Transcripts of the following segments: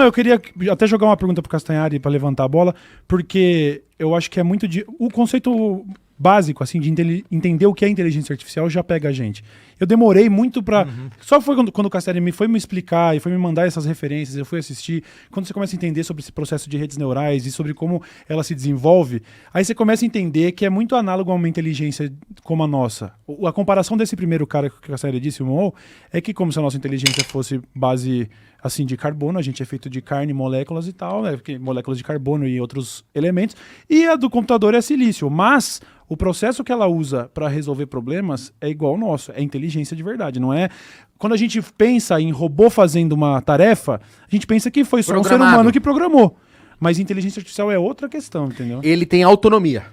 eu queria até jogar uma pergunta pro Castanhari para levantar a bola, porque eu acho que é muito o conceito básico, assim, de entender o que é inteligência artificial já pega a gente. Eu demorei muito pra... Só foi quando o Castanhari foi me explicar e foi me mandar essas referências, eu fui assistir. Quando você começa a entender sobre esse processo de redes neurais e sobre como ela se desenvolve, aí você começa a entender que é muito análogo a uma inteligência como a nossa. A comparação desse primeiro cara que o Castanhari disse, o Mo, é que como se a nossa inteligência fosse base, assim, de carbono, a gente é feito de carne, moléculas e tal, né? Moléculas de carbono e outros elementos, e a do computador é silício, mas o processo que ela usa para resolver problemas é igual ao nosso, é inteligência de verdade, não é... Quando a gente pensa em robô fazendo uma tarefa, a gente pensa que foi só um ser humano que programou. Mas inteligência artificial é outra questão, entendeu? Ele tem autonomia.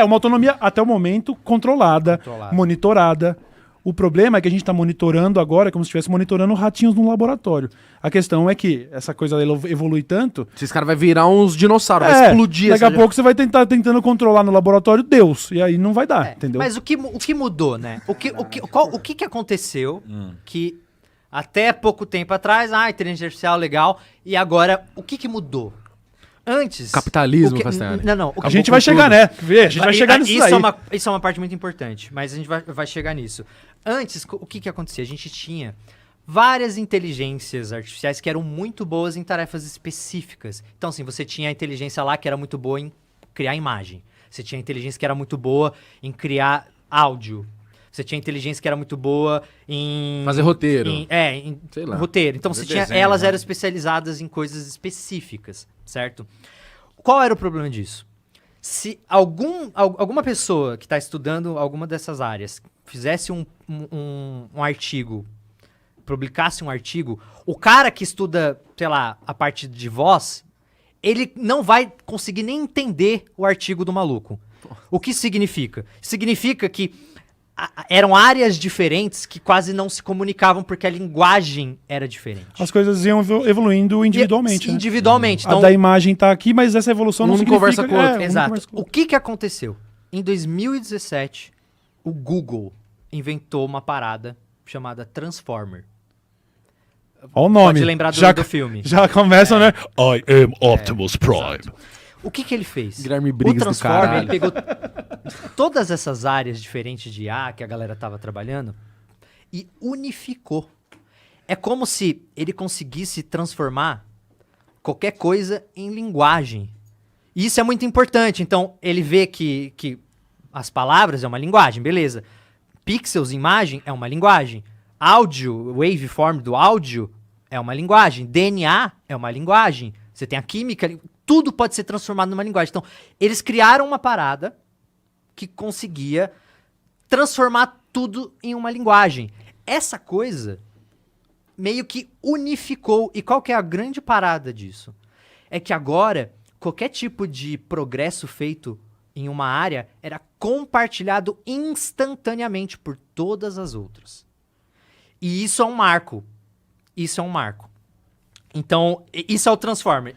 Uma autonomia até o momento controlada, monitorada. O problema é que a gente está monitorando agora como se estivesse monitorando ratinhos num laboratório. A questão é que essa coisa evolui tanto... Esses caras vão virar uns dinossauros, vai explodir. Daqui a pouco você vai tentando controlar no laboratório Deus. E aí não vai dar, entendeu? Mas o que mudou, né? O que aconteceu que até pouco tempo atrás, inteligência artificial legal, e agora o que mudou? Antes... Capitalismo, Castanhari. Não. A gente vai chegar, né? A gente vai chegar nisso aí. Isso é uma parte muito importante, mas a gente vai chegar nisso. Antes, o que acontecia? A gente tinha várias inteligências artificiais que eram muito boas em tarefas específicas. Então, assim, você tinha a inteligência lá que era muito boa em criar imagem. Você tinha a inteligência que era muito boa em criar áudio. Você tinha a inteligência que era muito boa em... Fazer roteiro. Sei lá. Roteiro. Então, você tinha... Elas eram especializadas em coisas específicas, certo? Qual era o problema disso? Se alguma pessoa que está estudando alguma dessas áreas fizesse um artigo, publicasse um artigo, o cara que estuda, sei lá, a parte de voz, ele não vai conseguir nem entender o artigo do maluco. O que significa? Significa que eram áreas diferentes que quase não se comunicavam porque a linguagem era diferente. As coisas iam evoluindo individualmente. Individualmente. Então, a da imagem tá aqui, mas essa evolução não conversa com o outro. Exato. O que aconteceu? Em 2017, o Google inventou uma parada chamada Transformer. Olha o nome. Pode lembrar do filme. Já começa, né? I am Optimus Prime. Exato. O que ele fez? Guilherme Briggs o Transformer, do ele pegou todas essas áreas diferentes de IA que a galera tava trabalhando e unificou. É como se ele conseguisse transformar qualquer coisa em linguagem. E isso é muito importante. Então, ele vê que as palavras é uma linguagem, beleza. Pixels, imagem, é uma linguagem. Áudio, waveform do áudio é uma linguagem. DNA é uma linguagem. Você tem a química, tudo pode ser transformado numa linguagem. Então, eles criaram uma parada que conseguia transformar tudo em uma linguagem. Essa coisa meio que unificou. E qual que é a grande parada disso? É que agora, qualquer tipo de progresso feito em uma área era compartilhado instantaneamente por todas as outras. E isso é um marco. Isso é um marco. Então, isso é o Transformer.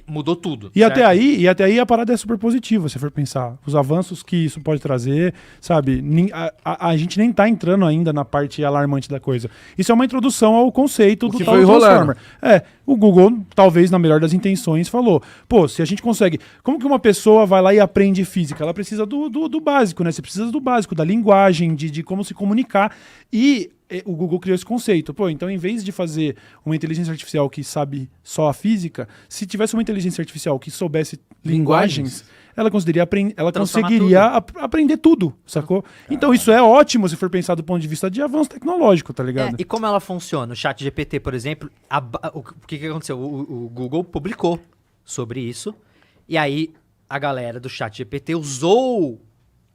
Mudou tudo. E até aí a parada é super positiva, se for pensar. Os avanços que isso pode trazer, sabe? A gente nem tá entrando ainda na parte alarmante da coisa. Isso é uma introdução ao conceito do tal Transformer. O Google, talvez na melhor das intenções, falou, pô, se a gente consegue... Como que uma pessoa vai lá e aprende física? Ela precisa do básico, né? Você precisa do básico, da linguagem, de como se comunicar. E o Google criou esse conceito. Pô, então em vez de fazer uma inteligência artificial que sabe só a física, se tivesse uma inteligência artificial que soubesse linguagens, ela conseguiria aprender tudo, sacou? Então isso é ótimo se for pensar do ponto de vista de avanço tecnológico, tá ligado? E como ela funciona? O ChatGPT, por exemplo, o que aconteceu? O Google publicou sobre isso, e aí a galera do ChatGPT usou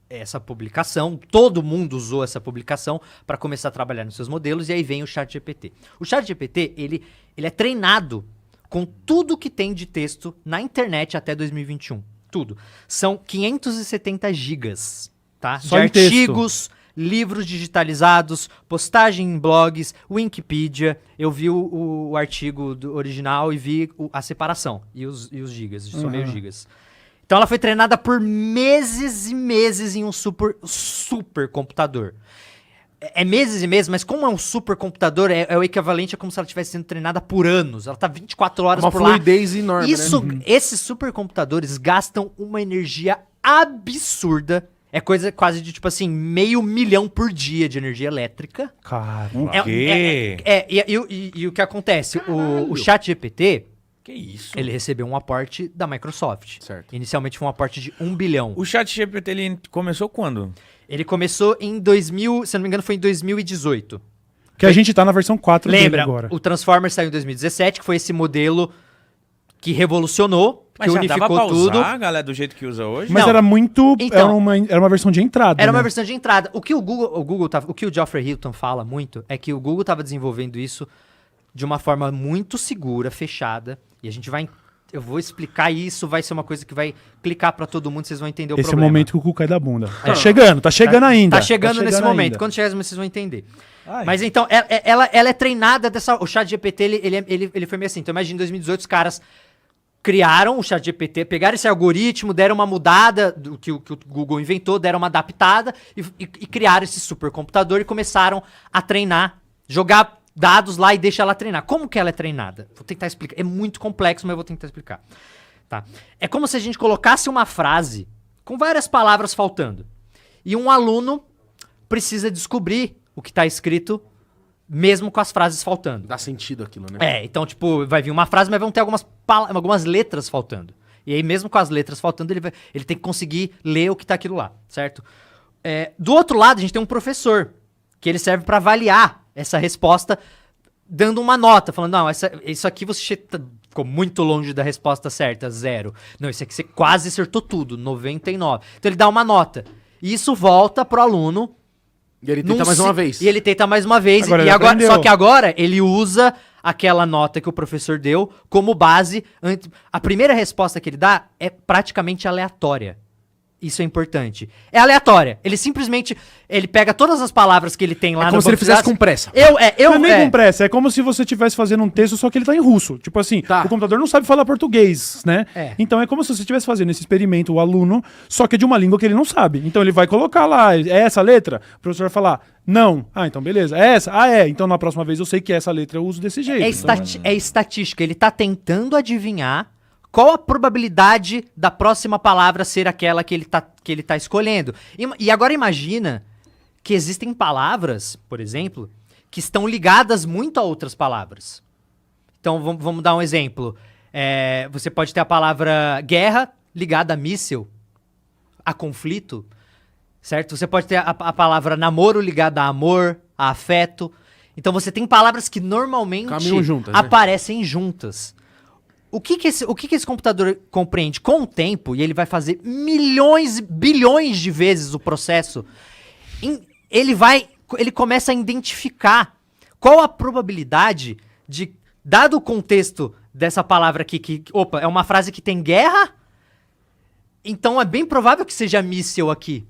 essa publicação, todo mundo usou essa publicação para começar a trabalhar nos seus modelos, e aí vem o ChatGPT. O ChatGPT, ele é treinado com tudo que tem de texto na internet até 2021. Tudo. São 570 gigas, tá? Só de em texto. artigos, livros digitalizados, postagem em blogs, Wikipedia. Eu vi o artigo original e vi a separação e os gigas, são meio gigas. Então ela foi treinada por meses e meses em um super computador. É meses e meses, mas como é um supercomputador, é o equivalente a como se ela estivesse sendo treinada por anos. Ela tá 24 horas Uma por lá. fluidez enorme, né? Esses supercomputadores gastam uma energia absurda. É coisa quase de, tipo assim, 500 mil por dia de energia elétrica. Cara. O quê? E o que acontece? O ChatGPT, Que isso? ele recebeu um aporte da Microsoft. Certo. Inicialmente foi um aporte de 1 bilhão. O ChatGPT, ele começou quando? Ele começou em 2000, se eu não me engano, foi em 2018. Que a gente tá na versão 4 dele Lembra, agora. o Transformers saiu em 2017, que foi esse modelo que revolucionou, Mas que já dava unificou pra tudo. usar, galera, do jeito que usa hoje? Mas Não. era muito. Então, era uma versão de entrada. Era uma né? versão de entrada. O que o que o Geoffrey Hinton fala muito é que o Google estava desenvolvendo isso de uma forma muito segura, fechada, e a gente vai... Eu vou explicar isso, vai ser uma coisa que vai clicar pra todo mundo, vocês vão entender o Esse é o problema. momento que o cu cai da bunda. Tá chegando ainda. Tá chegando nesse momento. ainda. Quando chegar, vocês vão entender. Ai. Mas então, ela é treinada dessa... O ChatGPT, ele foi meio assim. Então, imagina, em 2018, os caras criaram o ChatGPT, pegaram esse algoritmo, deram uma mudada do que o Google inventou, deram uma adaptada e criaram esse supercomputador e começaram a treinar, jogar dados lá e deixa ela treinar. Como que ela é treinada? Vou tentar explicar. É muito complexo, mas eu vou tentar explicar. Tá? É como se a gente colocasse uma frase com várias palavras faltando. E um aluno precisa descobrir o que está escrito mesmo com as frases faltando. Dá sentido aquilo, né? Então, tipo, vai vir uma frase, mas vão ter algumas letras faltando. E aí, mesmo com as letras faltando, ele tem que conseguir ler o que tá aquilo lá, certo? Do outro lado, a gente tem um professor, que ele serve para avaliar essa resposta, dando uma nota, falando, não, isso aqui você ficou muito longe da resposta certa, 0. Não, isso aqui você quase acertou tudo, 99. Então ele dá uma nota. E isso volta pro aluno. E ele tenta mais uma vez. E ele tenta mais uma vez. Agora ele aprendeu. Só que agora ele usa aquela nota que o professor deu como base. A primeira resposta que ele dá é praticamente aleatória. Isso é importante. É aleatória. Ele simplesmente... Ele pega todas as palavras que ele tem lá É no como se ele banco de fizesse dados. com pressa. Não é nem com pressa, é como se você estivesse fazendo um texto, só que ele tá em russo. Tipo assim, Tá. o computador não sabe falar português, né? É. Então é como se você estivesse fazendo esse experimento, o aluno, só que é de uma língua que ele não sabe. Então ele vai colocar lá, é essa letra? O professor vai falar, não. Ah, então beleza. É essa? Ah, é. Então na próxima vez eu sei que essa letra eu uso desse jeito. É estatística. Ele tá tentando adivinhar qual a probabilidade da próxima palavra ser aquela que ele tá escolhendo. E agora imagina que existem palavras, por exemplo, que estão ligadas muito a outras palavras. Então vamos dar um exemplo. Você pode ter a palavra guerra ligada a míssil, a conflito, certo? Você pode ter a palavra namoro ligada a amor, a afeto. Então você tem palavras que normalmente Caminham juntas, né? aparecem juntas. O que esse computador compreende? Com o tempo, e ele vai fazer milhões, bilhões de vezes o processo, ele começa a identificar qual a probabilidade de, dado o contexto dessa palavra aqui, é uma frase que tem guerra, então é bem provável que seja míssil aqui.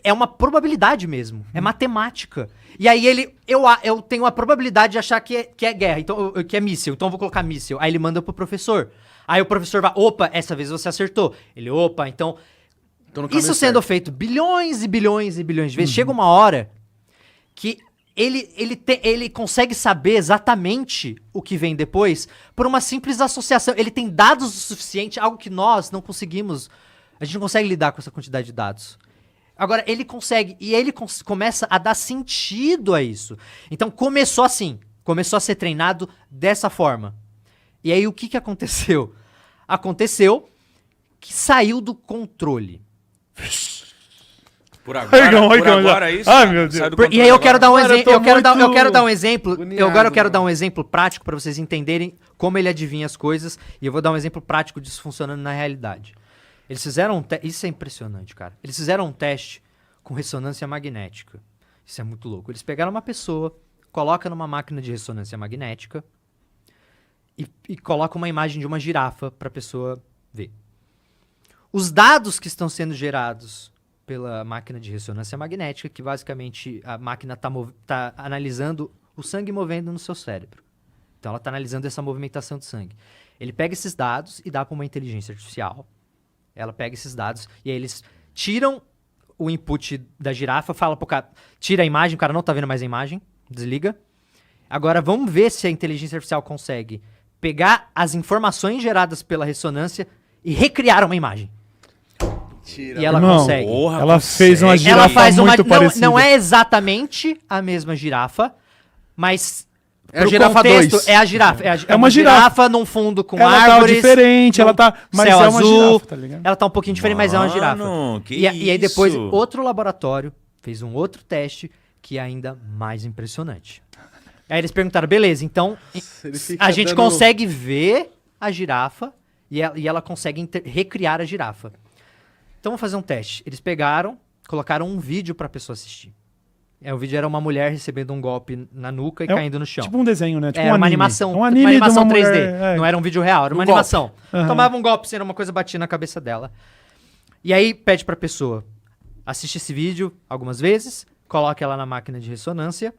É uma probabilidade mesmo, é matemática. E aí eu tenho a probabilidade de achar que é guerra, então, que é míssil, então eu vou colocar míssil. Aí ele manda pro professor. Aí o professor vai, essa vez você acertou. Ele, então... Tô no caminho Isso sendo certo. feito bilhões e bilhões e bilhões de vezes, chega uma hora que ele consegue saber exatamente o que vem depois por uma simples associação. Ele tem dados o suficiente, algo que nós não conseguimos. A gente não consegue lidar com essa quantidade de dados. Agora, ele consegue, e ele começa a dar sentido a isso. Então, começou assim, começou a ser treinado dessa forma. E aí, o que aconteceu? Aconteceu que saiu do controle. Por agora isso. Ai, meu Deus. sai do E aí controle eu quero agora. dar um Cara, exemplo. eu tô Eu quero dar um muito exemplo. agoniado, Agora eu quero mano. dar um exemplo prático pra vocês entenderem como ele adivinha as coisas. E eu vou dar um exemplo prático disso funcionando na realidade. Eles fizeram isso é impressionante, cara. Eles fizeram um teste com ressonância magnética. Isso é muito louco. Eles pegaram uma pessoa, colocam numa máquina de ressonância magnética e colocam uma imagem de uma girafa pra pessoa ver. Os dados que estão sendo gerados pela máquina de ressonância magnética, que basicamente a máquina tá analisando o sangue movendo no seu cérebro. Então ela está analisando essa movimentação de sangue. Ele pega esses dados e dá para uma inteligência artificial. Ela pega esses dados e aí eles tiram o input da girafa, fala pro cara, tira a imagem, o cara não tá vendo mais a imagem, desliga. Agora vamos ver se a inteligência artificial consegue pegar as informações geradas pela ressonância e recriar uma imagem. E ela Irmão, consegue. Porra, Ela fez uma Ela girafa faz uma. muito parecida. Não é exatamente a mesma girafa, mas. É a pro girafa contexto, 2. É a girafa. É uma uma girafa. girafa num fundo com Ela tá árvores. diferente, ela tá... Mas céu é uma azul. girafa, tá ligado? Ela tá um pouquinho diferente, mas é uma girafa. Mano, que E aí depois, isso? outro laboratório fez um outro teste que é ainda mais impressionante. Aí eles perguntaram, beleza, então Ele fica a gente dando- consegue ver a girafa e ela consegue recriar a girafa. Então vamos fazer um teste. Eles pegaram, colocaram um vídeo pra pessoa assistir. O vídeo era uma mulher recebendo um golpe na nuca e É caindo no chão. Tipo um desenho, né? Tipo Era um uma anime. animação, Um anime de uma 3D. mulher, Não era um vídeo real, era uma Um animação. Aham. Tomava um golpe, sendo uma coisa batia na cabeça dela. E aí pede pra pessoa, assiste esse vídeo algumas vezes, coloque ela na máquina de ressonância.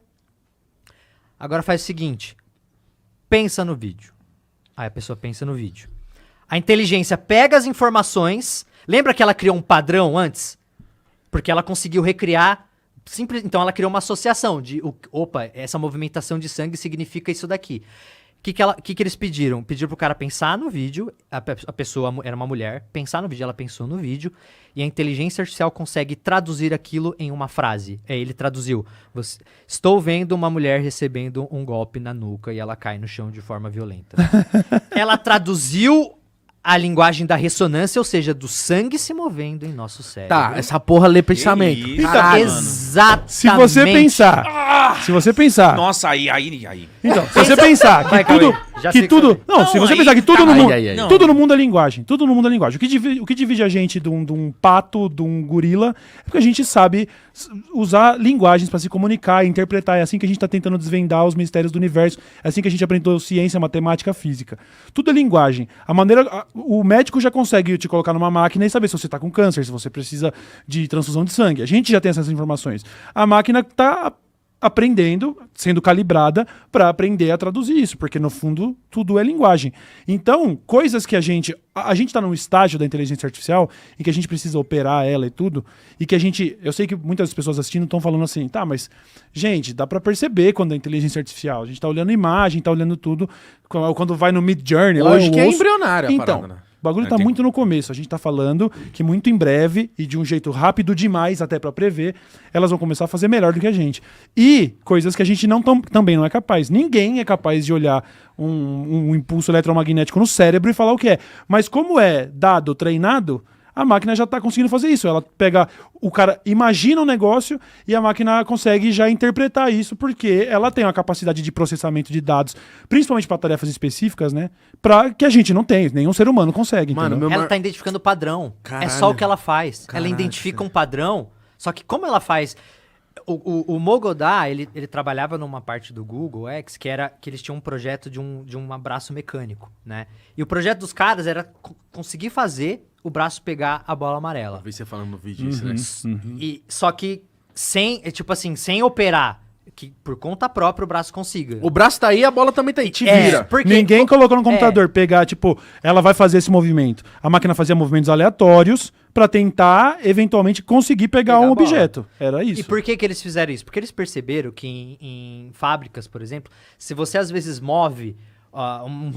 Agora faz o seguinte, pensa no vídeo. Aí a pessoa pensa no vídeo. A inteligência pega as informações, lembra que ela criou um padrão antes? Porque ela conseguiu recriar... Então ela criou uma associação de, opa, essa movimentação de sangue significa isso daqui. O que eles pediram? Pediram pro cara pensar no vídeo, a pessoa era uma mulher, pensar no vídeo, ela pensou no vídeo, e a inteligência artificial consegue traduzir aquilo em uma frase. Ele traduziu, estou vendo uma mulher recebendo um golpe na nuca e ela cai no chão de forma violenta. Ela traduziu a linguagem da ressonância, ou seja, do sangue se movendo em nosso cérebro. Tá, essa porra lê pensamento. isso, Caralho. Exatamente. Se você pensar... Se você pensar... Nossa, aí. Então, se você pensar que Vai, tudo... Cauê, já Que sei tudo... que- Não, se Não, você aí pensar que tudo tá. no mundo... Ai, ai, ai. Tudo no mundo é linguagem. Tudo no mundo é linguagem. O que divide a gente de um pato, de um gorila, é porque a gente sabe usar linguagens para se comunicar e interpretar. É assim que a gente tá tentando desvendar os mistérios do universo. É assim que a gente aprendeu ciência, matemática, física. Tudo é linguagem. O médico já consegue te colocar numa máquina e saber se você tá com câncer, se você precisa de transfusão de sangue. A gente já tem essas informações. A máquina tá aprendendo, sendo calibrada para aprender a traduzir isso, porque no fundo tudo é linguagem. Então, coisas que a gente tá num estágio da inteligência artificial em que a gente precisa operar ela e tudo, e que eu sei que muitas pessoas assistindo estão falando assim, tá, mas gente, dá para perceber quando é inteligência artificial, a gente tá olhando imagem, tá olhando tudo, quando vai no Midjourney, lá Hoje eu que é ouço- embrionária a Então, parada, né? o bagulho tá Tem- muito no começo. A gente tá falando que muito em breve, e de um jeito rápido demais até pra prever, elas vão começar a fazer melhor do que a gente. E coisas que a gente também não é capaz. Ninguém é capaz de olhar um impulso eletromagnético no cérebro e falar o que é. Mas como é dado, treinado, a máquina já tá conseguindo fazer isso. Ela pega... O cara imagina um negócio e a máquina consegue já interpretar isso porque ela tem uma capacidade de processamento de dados, principalmente para tarefas específicas, né? Que a gente não tem, nenhum ser humano consegue. Mano, entendeu? meu Ela tá identificando o padrão. Caralho. É só o que ela faz. Caralho, Ela identifica cara. um padrão, só que como ela faz... O Mo Godard, ele trabalhava numa parte do Google X, que eles tinham um projeto de um abraço mecânico, né? E o projeto dos caras era conseguir fazer o braço pegar a bola amarela. Vi você falando no vídeo isso, né? Só que sem operar, que por conta própria o braço consiga. O braço tá aí, a bola também tá aí. Te É, vira. porque- Ninguém colocou no computador pegar, tipo, ela vai fazer esse movimento. A máquina fazia movimentos aleatórios pra tentar, eventualmente, conseguir pegar Pegar um a bola. objeto. Era isso. E por que eles fizeram isso? Porque eles perceberam que em fábricas, por exemplo, se você às vezes move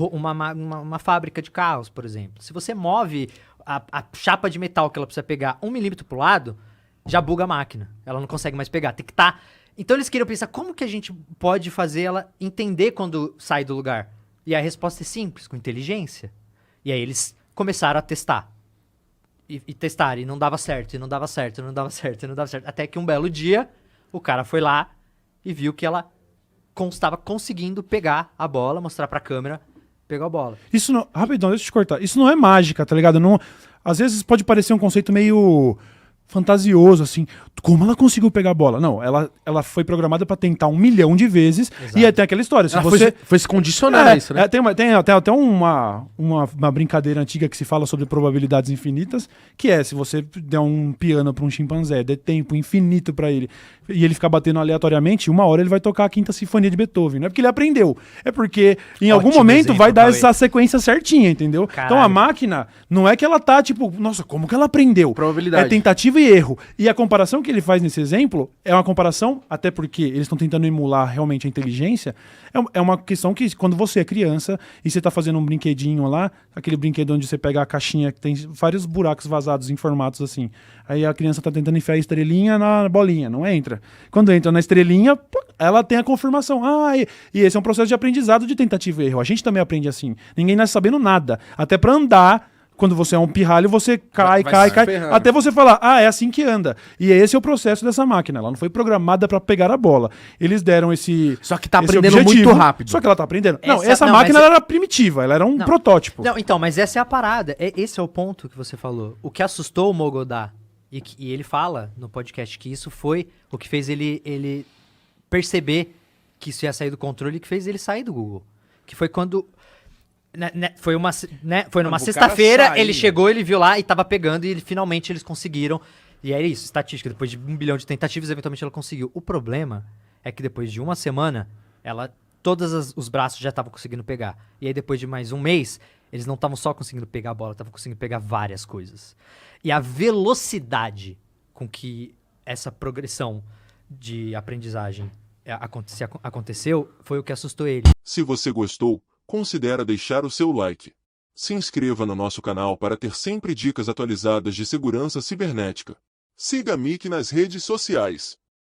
uma fábrica de carros, por exemplo, se você move a chapa de metal que ela precisa pegar 1 milímetro pro lado, já buga a máquina. Ela não consegue mais pegar. Tem que estar... Então eles queriam pensar como que a gente pode fazer ela entender quando sai do lugar. E a resposta é simples, com inteligência. E aí eles começaram a testar. E testar, e não dava certo, e não dava certo, e não dava certo, e não dava certo. Até que um belo dia, o cara foi lá e viu que ela estava conseguindo pegar a bola, mostrar pra câmera, pegou a bola. Isso não... Rapidão, deixa eu te cortar. Isso não é mágica, tá ligado? Não... Às vezes pode parecer um conceito meio fantasioso, assim. Como ela conseguiu pegar a bola? Não, ela foi programada pra tentar 1 milhão de vezes. Exato. E aí tem aquela história. Se Ela você... foi se condicionar a isso, né? Tem até uma brincadeira antiga que se fala sobre probabilidades infinitas, que é, se você der um piano para um chimpanzé, der tempo infinito para ele, e ele ficar batendo aleatoriamente, uma hora ele vai tocar a Quinta Sinfonia de Beethoven. Não é porque ele aprendeu, é porque em algum Ótimo momento exemplo, vai dar Cauê. essa sequência certinha, entendeu? Caralho. Então a máquina não é que ela tá, tipo, nossa, como que ela aprendeu? Probabilidade. É tentativa tentativa e erro. E a comparação que ele faz nesse exemplo é uma comparação, até porque eles estão tentando emular realmente a inteligência, é uma questão que quando você é criança e você está fazendo um brinquedinho lá, aquele brinquedo onde você pega a caixinha que tem vários buracos vazados em formatos assim, aí a criança está tentando enfiar a estrelinha na bolinha, não entra. Quando entra na estrelinha, ela tem a confirmação. E esse é um processo de aprendizado de tentativa e erro. A gente também aprende assim. Ninguém nasce sabendo nada. Até para andar, quando você é um pirralho, você cai, até você falar, é assim que anda. E esse é o processo dessa máquina. Ela não foi programada para pegar a bola. Eles deram esse Só que tá esse aprendendo objetivo, muito rápido. Só que ela tá aprendendo. Essa Máquina ela era primitiva, ela era um protótipo. Não, então, mas essa é a parada. Esse é o ponto que você falou. O que assustou o Mogodá, e ele fala no podcast que isso foi o que fez ele perceber que isso ia sair do controle e que fez ele sair do Google. Que foi quando... Foi numa sexta-feira, ele chegou, ele viu lá e tava pegando e finalmente eles conseguiram. E é isso, estatística, depois de 1 bilhão de tentativas, eventualmente ela conseguiu. O problema é que depois de uma semana, todos os braços já estavam conseguindo pegar. E aí depois de mais um mês, eles não estavam só conseguindo pegar a bola, estavam conseguindo pegar várias coisas. E a velocidade com que essa progressão de aprendizagem aconteceu foi o que assustou ele. Se você gostou, considere deixar o seu like. Se inscreva no nosso canal para ter sempre dicas atualizadas de segurança cibernética. Siga a MIC nas redes sociais.